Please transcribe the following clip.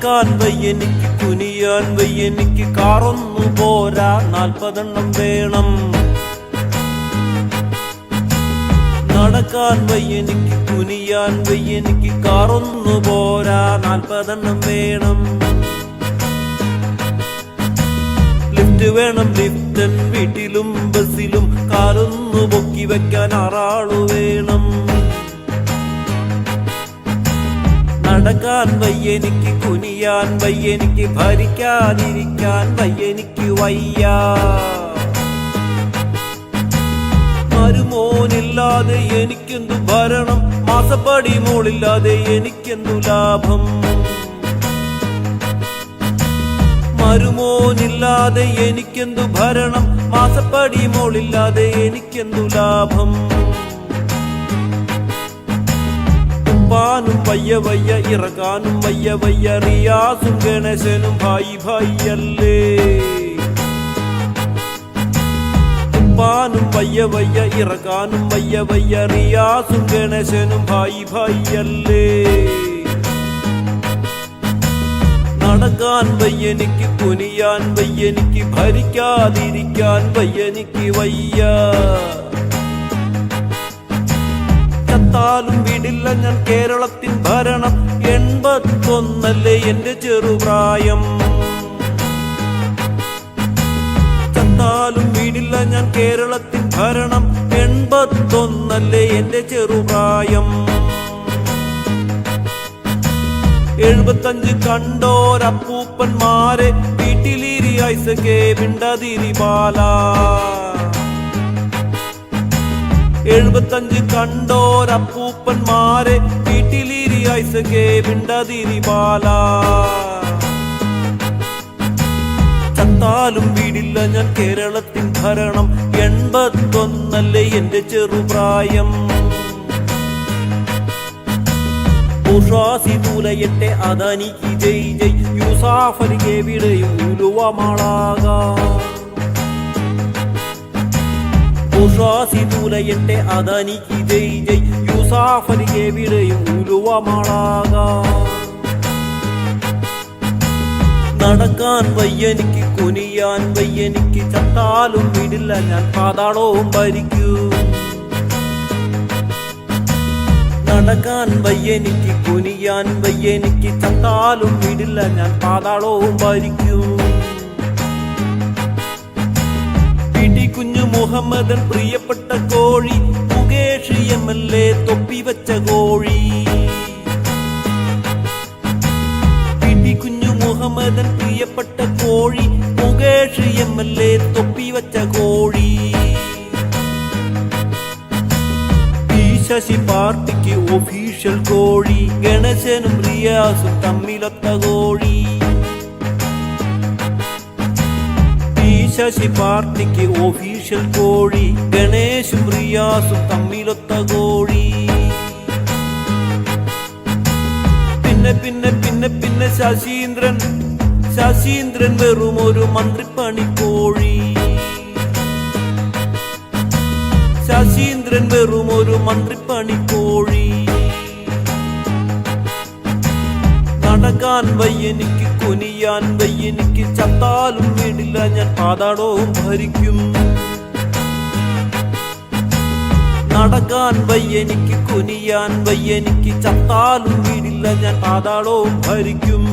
നടക്കാൻ വയ്യെനിക്ക്, കുനിയാൻ വയ്യെനിക്ക്, കാറൊന്നു പോരാ 40 എണ്ണം വേണം. നടക്കാൻ വയ്യെനിക്ക്, കുനിയാൻ വയ്യെനിക്ക്, കാറൊന്നു പോരാ 40 എണ്ണം വേണം. ലിഫ്റ്റ് വേണം ലിഫ്റ്റൻ, വീട്ടിലും ബസ്സിലും കാലൊന്നു പൊക്കി വെക്കാൻ 6 ആള് വേണം. നടക്കാൻ വയ്യെനിക്ക്, കുനിയാൻ വയ്യെനിക്ക്, ഭരിക്കാതിരിക്കാൻ വയ്യെനിക്ക് വയ്യ. മരുമോനില്ലാതെ എനിക്കെന്തു ഭരണം, മാസപ്പടി മോളില്ലാതെ എനിക്കെന്തു ലാഭം. മരുമോനില്ലാതെ എനിക്കെന്തു ഭരണം, മാസപ്പടി മോളില്ലാതെ എനിക്കെന്തു ലാഭം. ഉപ്പാനും വയ്യ വയ്യ, ഇറക്കാനും വയ്യ വയ്യ, റിയാസും ഗണേശനും ഭായി ഭായിയല്ലേ. ഉപ്പാനും വയ്യ വയ്യ, ഇറക്കാനും വയ്യ വയ്യ, റിയാസും ഗണേശനും ഭായി ഭായിയല്ലേ. നടക്കാൻ വയ്യെനിക്ക്, കുനിയാൻ വയ്യെനിക്ക്, ഭരിക്കാതിരിക്കാൻ വയ്യെനിക്ക് വയ്യ. ചത്താലും വിടില്ല ഞാൻ കേരളത്തിൻ ഭരണം, 81 എന്റെ ചെറുപ്രായം. ചത്താലും വിടില്ല ഞാൻ കേരളത്തിൻ ഭരണം, 81 എന്റെ ചെറുപ്രായം. 75 കണ്ടോരപ്പൂപ്പന്മാരെ വീട്ടിലിരി ഐസകെ മിണ്ടതിരി ബാല. 75 കണ്ടോരപ്പൂപ്പന്മാരെ വീട്ടിലിരി ഐസകെ മിണ്ടതിരി ബാല. ചത്താലും വീടില്ല ഞാൻ കേരളത്തിൻ ഭരണം, 81 എന്റെ ചെറുപ്രായം. ഉഷാസി തുലയട്ടെ അദാനിക്ക് ജയ് ജയ്, യൂസാഫലിക്ക് എവിടെയും ഉലുവമാളാകാം. ഉഷാസി തുലയട്ടെ അദാനിക്ക് ജയ് ജയ്, യൂസാഫലിക്ക് എവിടെയും ഉലുവമാളാകാം. നടക്കാൻ വയ്യെനിക്ക്, കുനിയാൻ വയ്യെനിക്ക്, ചത്താലും വിടില്ല ഞാൻ പാതാളവും ഭരിക്കും. നടക്കാൻ വയ്യെനിക്ക്, കുനിയാൻ വയ്യെനിക്ക്, ചത്താലും വിടില്ല ഞാൻ പാതാളവും ഭരിക്കും. പിടികുഞ്ഞു മുഹമ്മദൻ പ്രിയപ്പെട്ട കോഴി, മുകേഷ് MLA തൊപ്പി വെച്ച കോഴി. പിടികുഞ്ഞു മുഹമ്മദൻ പ്രിയപ്പെട്ട കോഴി, മുകേഷ് MLA തൊപ്പി വെച്ച കോഴി. ശശി പാർട്ടിക്ക് ഒഫീഷ്യൽ കോഴി, ഗണേശനും റിയാസും തമ്മിലൊത്ത കോഴി. ശശി പാർട്ടിക്ക് ഒഫീഷ്യൽ കോഴി, ഗണേശും റിയാസും തമ്മിലൊത്ത കോഴി. പിന്നെ പിന്നെ പിന്നെ പിന്നെ ശശീന്ദ്രൻ വെറും ഒരു മന്ത്രിപ്പണിക്കോഴി. ശശീന്ദ്രൻ വെറും ഒരു മന്ത്രിപ്പണിക്കോഴി. നടക്കാൻ വയ്യെനിക്ക്, കുനിയാൻ വയ്യെനിക്ക്, ചത്താലും വീടില്ല ഞാൻ പാതാളവും ഭരിക്കും. നടക്കാൻ വയ്യെനിക്ക്, കുനിയാൻ വയ്യെനിക്ക്, ചത്താലും വീടില്ല ഞാൻ പാതാളവും ഭരിക്കും.